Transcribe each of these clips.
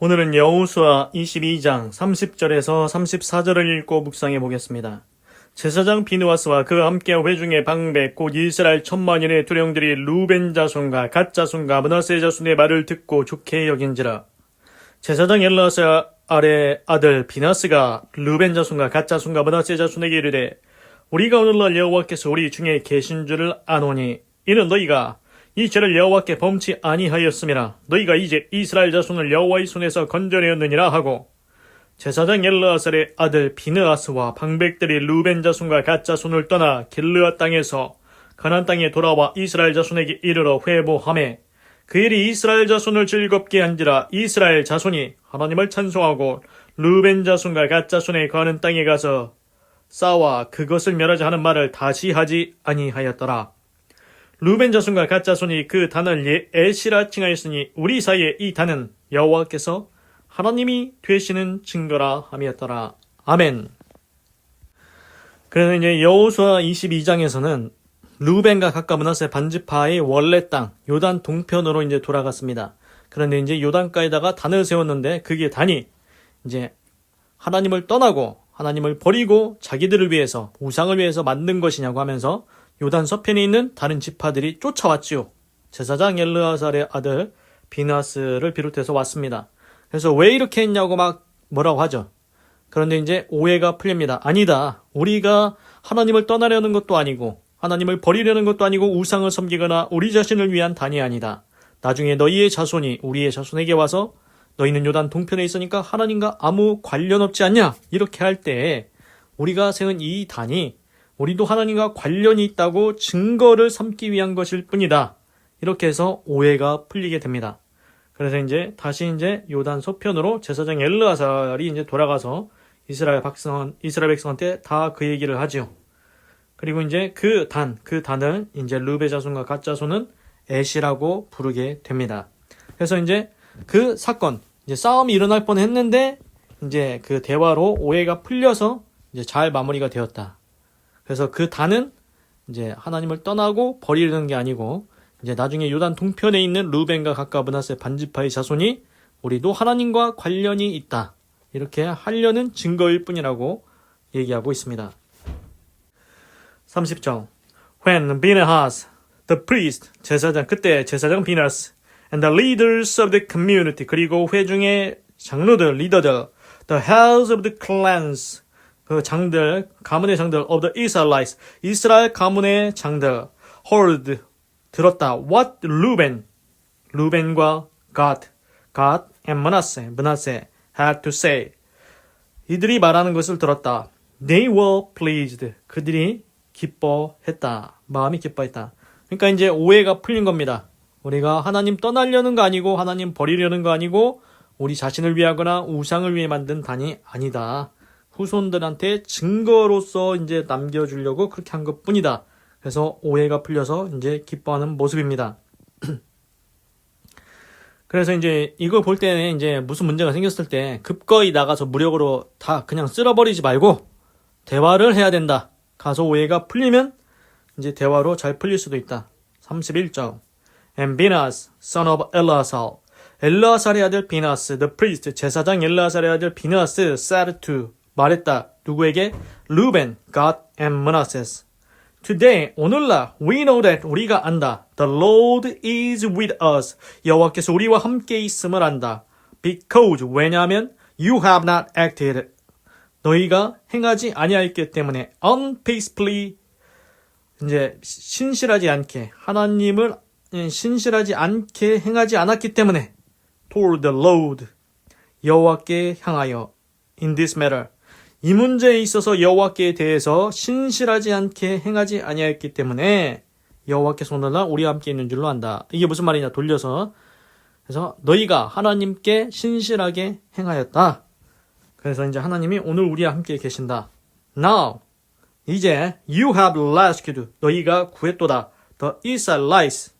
오늘은 여호수아 22장 30절에서 34절을 읽고 묵상해 보겠습니다. 제사장 비느하스와 그와 함께 회중의 방백 곧 이스라엘 천만인의 두령들이 루벤 자손과 갓 자손과 므낫세 자손의 말을 듣고 좋게 여긴지라. 제사장 엘르아살의 아들 비나스가 루벤 자손과 갓 자손과 므낫세 자손에게 이르되 우리가 오늘날 여호와께서 우리 중에 계신 줄을 아노니 이는 너희가 이 죄를 여호와께 범치 아니하였음이라. 너희가 이제 이스라엘 자손을 여호와의 손에서 건져내었느니라 하고, 제사장 엘르아살의 아들 비느하스와 방백들이 루벤 자손과 갓 자손을 떠나 길르앗 땅에서 가나안 땅에 돌아와 이스라엘 자손에게 이르러 회보하매, 그 일이 이스라엘 자손을 즐겁게 한지라. 이스라엘 자손이 하나님을 찬송하고 루벤 자손과 갓 자손의 거하는 땅에 가서 싸워 그것을 멸하자 하는 말을 다시 하지 아니하였더라. 루벤 자손과 갓 자손이 그 단을 에시라 칭하였으니 우리 사이에 이 단은 여호와께서 하나님이 되시는 증거라 함이었더라. 아멘. 그래서 이제 여호수아 22장에서는 루벤과 갓과 므낫세 반지파의 원래 땅 요단 동편으로 이제 돌아갔습니다. 그런데 이제 요단가에다가 단을 세웠는데 그게 단이 이제 하나님을 떠나고 하나님을 버리고 자기들을 위해서 우상을 위해서 만든 것이냐고 하면서 요단 서편에 있는 다른 지파들이 쫓아왔지요. 제사장 엘르아살의 아들 비느하스를 비롯해서 왔습니다. 그래서 왜 이렇게 했냐고 막 뭐라고 하죠. 그런데 이제 오해가 풀립니다. 아니다. 우리가 하나님을 떠나려는 것도 아니고 하나님을 버리려는 것도 아니고 우상을 섬기거나 우리 자신을 위한 단이 아니다. 나중에 너희의 자손이 우리의 자손에게 와서 너희는 요단 동편에 있으니까 하나님과 아무 관련 없지 않냐? 이렇게 할 때 우리가 세운 이 단이 우리도 하나님과 관련이 있다고 증거를 삼기 위한 것일 뿐이다. 이렇게 해서 오해가 풀리게 됩니다. 그래서 이제 다시 이제 요단 서편으로 제사장 엘르아살이 이제 돌아가서 이스라엘 백성한테 다 그 얘기를 하지요. 그리고 이제 그 단을 이제 르베 자손과 갓 자손은 에시라고 부르게 됩니다. 그래서 이제 그 사건, 이제 싸움이 일어날 뻔 했는데 이제 그 대화로 오해가 풀려서 이제 잘 마무리가 되었다. 그래서 그 단은 이제 하나님을 떠나고 버리려는 게 아니고 이제 나중에 요단 동편에 있는 루벤과 갓과 므낫세 반지파의 자손이 우리도 하나님과 관련이 있다. 이렇게 하려는 증거일 뿐이라고 얘기하고 있습니다. 30절 When Pinehas, the priest, 그때 제사장 비나스 and the leaders of the community, 그리고 회중의 장로들, 리더들, the heads of the clans, 그 장들, 가문의 장들 of the Israelites, 이스라엘 가문의 장들, heard, 들었다. What 루벤과 God and 므낫세 had to say. 이들이 말하는 것을 들었다. They were pleased. 그들이 기뻐했다. 마음이 기뻐했다. 그러니까 이제 오해가 풀린 겁니다. 우리가 하나님 떠나려는 거 아니고 하나님 버리려는 거 아니고 우리 자신을 위하거나 우상을 위해 만든 단이 아니다. 후손들한테 증거로서 이제 남겨주려고 그렇게 한 것뿐이다. 그래서 오해가 풀려서 이제 기뻐하는 모습입니다. 그래서 이제 이걸 볼 때는 이제 무슨 문제가 생겼을 때 급거이 나가서 무력으로 다 그냥 쓸어버리지 말고 대화를 해야 된다. 가서 오해가 풀리면 이제 대화로 잘 풀릴 수도 있다. 31절 And Binas, son of Eleazar, 엘르아살의 아들 비나스, the priest, 제사장 엘르아살의 아들 비나스, said to, 말했다. 누구에게? 루벤, God and Manasseh. Today, 오늘날, we know that, 우리가 안다. The Lord is with us. 여호와께서 우리와 함께 있음을 안다. Because, 왜냐하면, you have not acted. 너희가 행하지 아니하였기 때문에, unfaithfully, 이제, 신실하지 않게, 하나님을 신실하지 않게 행하지 않았기 때문에, toward the Lord, 여호와께 향하여, in this matter, 이 문제에 있어서 여호와께 대해서 신실하지 않게 행하지 아니하였기 때문에 여호와께서 오늘날 우리와 함께 있는 줄로 안다. 이게 무슨 말이냐 돌려서 그래서 너희가 하나님께 신실하게 행하였다. 그래서 이제 하나님이 오늘 우리와 함께 계신다. Now 이제 you have rescued 너희가 구했도다. The Israelites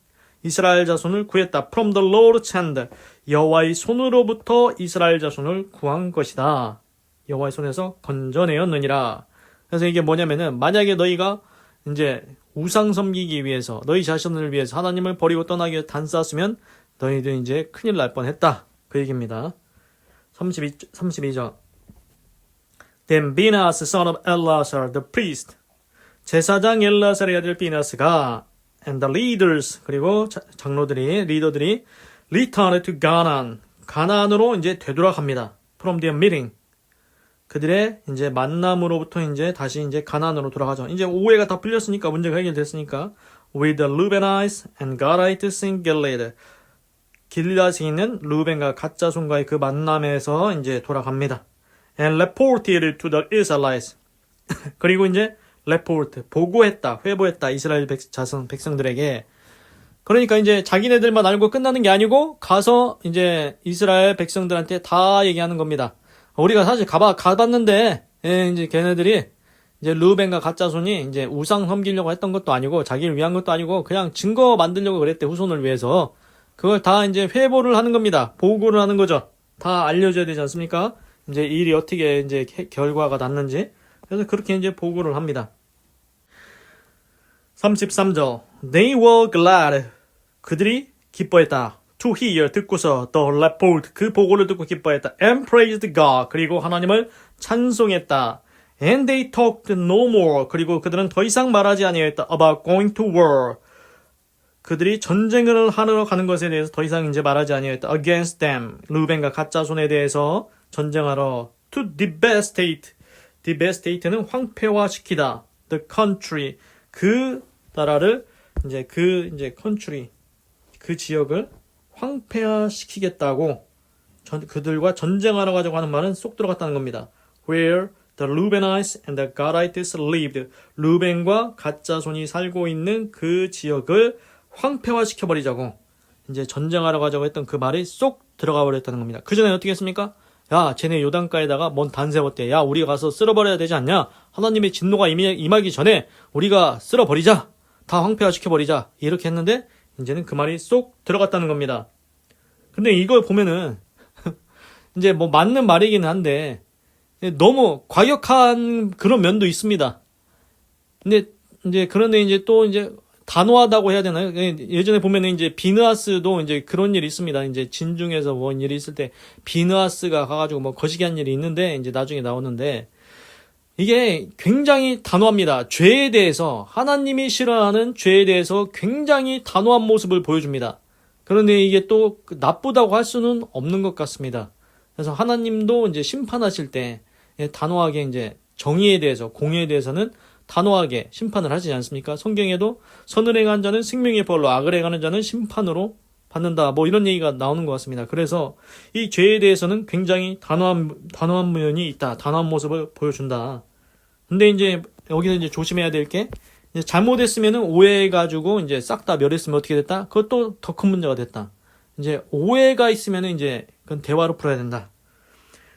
이스라엘 자손을 구했다. From the Lord's hand 여호와의 손으로부터 이스라엘 자손을 구한 것이다. 여호와의 손에서 건져내었느니라. 그래서 이게 뭐냐면은 만약에 너희가 이제 우상 섬기기 위해서 너희 자신을 위해서 하나님을 버리고 떠나기 위해 단 쌓았으면 너희들 이제 큰일 날 뻔했다. 그 얘기입니다. 32절. Then Binas, son of Eleazar, the priest, 제사장 엘라살의 아들 비나스가 and the leaders, 그리고 장로들이, 리더들이 returned to Canaan, 가나안으로 이제 되돌아갑니다. From their meeting. 그들의 이제 만남으로부터 이제 다시 이제 가나안으로 돌아가죠. 이제 오해가 다 풀렸으니까, 문제가 해결됐으니까 with the Reubenites and Gadites in Gilead. 길앗에 있는 루벤과 갓자손과의 그 만남에서 이제 돌아갑니다. And reported to the Israelites. 그리고 이제 report, 보고했다, 회보했다, 이스라엘 백성들에게. 그러니까 이제 자기네들만 알고 끝나는 게 아니고 가서 이제 이스라엘 백성들한테 다 얘기하는 겁니다. 우리가 사실 가봤는데, 이제 걔네들이 이제 루벤과 갓자손이 이제 우상 섬기려고 했던 것도 아니고 자기를 위한 것도 아니고 그냥 증거 만들려고 그랬대, 후손을 위해서. 그걸 다 이제 회보를 하는 겁니다. 보고를 하는 거죠. 다 알려줘야 되지 않습니까? 이제 일이 어떻게 이제 결과가 났는지. 그래서 그렇게 이제 보고를 합니다. 33절. They were glad. 그들이 기뻐했다. To hear, 듣고서 the report, 그 보고를 듣고 기뻐했다. And praised God. 그리고 하나님을 찬송했다. And they talked no more. 그리고 그들은 더 이상 말하지 아니하였다. About going to war. 그들이 전쟁을 하러 가는 것에 대해서 더 이상 이제 말하지 아니하였다. Against them. 루벤과 갓자손에 대해서 전쟁하러. To devastate. devastate는 황폐화시키다. The country. 그 나라를 이제 country. 그 지역을 황폐화시키겠다고 그들과 전쟁하러 가자고 하는 말은 쏙 들어갔다는 겁니다. Where the Reubenites and the Gadites lived. 루벤과 갓자손이 살고 있는 그 지역을 황폐화시켜버리자고 이제 전쟁하러 가자고 했던 그 말이 쏙 들어가 버렸다는 겁니다. 그 전에 어떻게 했습니까? 야, 쟤네 요단가에다가 뭔 단 세웠대. 야, 우리가 가서 쓸어버려야 되지 않냐? 하나님의 진노가 임하기 전에 우리가 쓸어버리자. 다 황폐화시켜버리자. 이렇게 했는데 이제는 그 말이 쏙 들어갔다는 겁니다. 근데 이걸 보면은 이제 뭐 맞는 말이긴 한데 너무 과격한 그런 면도 있습니다. 근데 이제 그런데 이제 또 이제 단호하다고 해야 되나요? 예전에 보면은 이제 비느하스도 이제 그런 일이 있습니다. 이제 진중에서 뭔 일이 있을 때 비느하스가 가가지고 뭐 거시기 한 일이 있는데 이제 나중에 나오는데 이게 굉장히 단호합니다. 죄에 대해서, 하나님이 싫어하는 죄에 대해서 굉장히 단호한 모습을 보여줍니다. 그런데 이게 또 나쁘다고 할 수는 없는 것 같습니다. 그래서 하나님도 이제 심판하실 때 단호하게 이제 정의에 대해서, 공의에 대해서는 단호하게 심판을 하지 않습니까? 성경에도 선을 행한 자는 생명의 벌로, 악을 행하는 자는 심판으로 받는다. 뭐 이런 얘기가 나오는 것 같습니다. 그래서 이 죄에 대해서는 굉장히 단호한 면이 있다. 단호한 모습을 보여준다. 근데 이제 여기서 이제 조심해야 될 게 잘못했으면은 오해해가지고 이제 싹 다 멸했으면 어떻게 됐다? 그것도 더 큰 문제가 됐다. 이제 오해가 있으면은 이제 그건 대화로 풀어야 된다.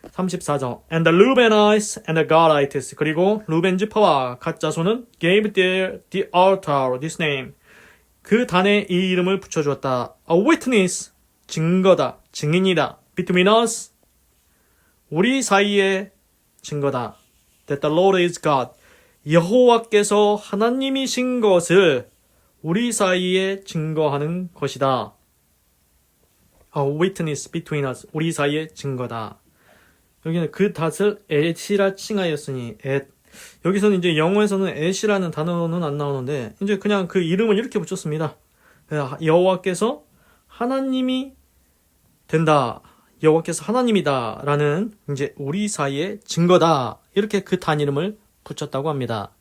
34절. And the Reubenites and the Gadites. 그리고 루벤 지파와 갓자손은 gave the altar this name. 그 단에 이 이름을 붙여주었다. A witness. 증거다. 증인이다. Between us. 우리 사이의 증거다. That the Lord is God. 여호와께서 하나님이신 것을 우리 사이에 증거하는 것이다. A witness between us. 우리 사이의 증거다. 여기는 그 닷을 엣이라 칭하였으니 여기서는 이제 영어에서는 엣이라는 단어는 안 나오는데 이제 그냥 그 이름을 이렇게 붙였습니다. 여호와께서 하나님이 된다. 여호와께서 하나님이다 라는 이제 우리 사이의 증거다. 이렇게 그 단 이름을 붙였다고 합니다.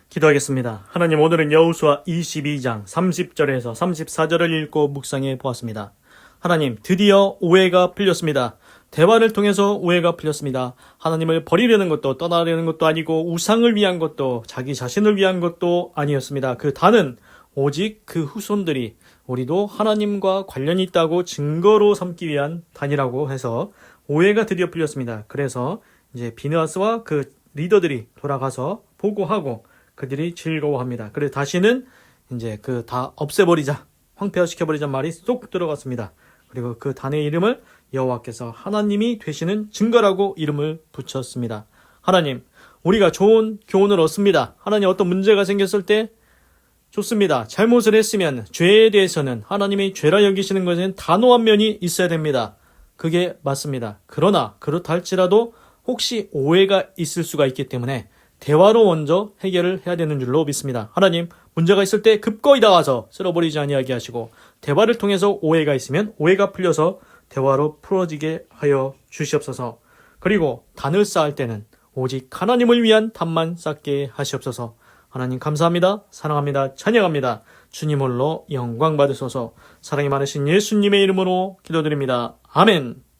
기도하겠습니다. 하나님, 오늘은 여호수아 22장 30절에서 34절을 읽고 묵상해 보았습니다. 하나님, 드디어 오해가 풀렸습니다. 대화를 통해서 오해가 풀렸습니다. 하나님을 버리려는 것도 떠나려는 것도 아니고 우상을 위한 것도 자기 자신을 위한 것도 아니었습니다. 그 단은 오직 그 후손들이 우리도 하나님과 관련이 있다고 증거로 삼기 위한 단이라고 해서 오해가 드디어 풀렸습니다. 그래서 이제 비느하스와 그 리더들이 돌아가서 보고하고 그들이 즐거워합니다. 그래서 다시는 이제 그 다 없애버리자, 황폐화시켜버리자 말이 쏙 들어갔습니다. 그리고 그 단의 이름을 여호와께서 하나님이 되시는 증거라고 이름을 붙였습니다. 하나님, 우리가 좋은 교훈을 얻습니다. 하나님, 어떤 문제가 생겼을 때 좋습니다. 잘못을 했으면 죄에 대해서는 하나님이 죄라 여기시는 것에는 단호한 면이 있어야 됩니다. 그게 맞습니다. 그러나 그렇다 할지라도 혹시 오해가 있을 수가 있기 때문에 대화로 먼저 해결을 해야 되는 줄로 믿습니다. 하나님, 문제가 있을 때 급거이 나와서 쓸어버리지 아니하게 하시고 대화를 통해서 오해가 있으면 오해가 풀려서 대화로 풀어지게 하여 주시옵소서. 그리고 단을 쌓을 때는 오직 하나님을 위한 단만 쌓게 하시옵소서. 하나님 감사합니다. 사랑합니다. 찬양합니다. 주님 홀로 영광 받으소서. 사랑이 많으신 예수님의 이름으로 기도드립니다. 아멘.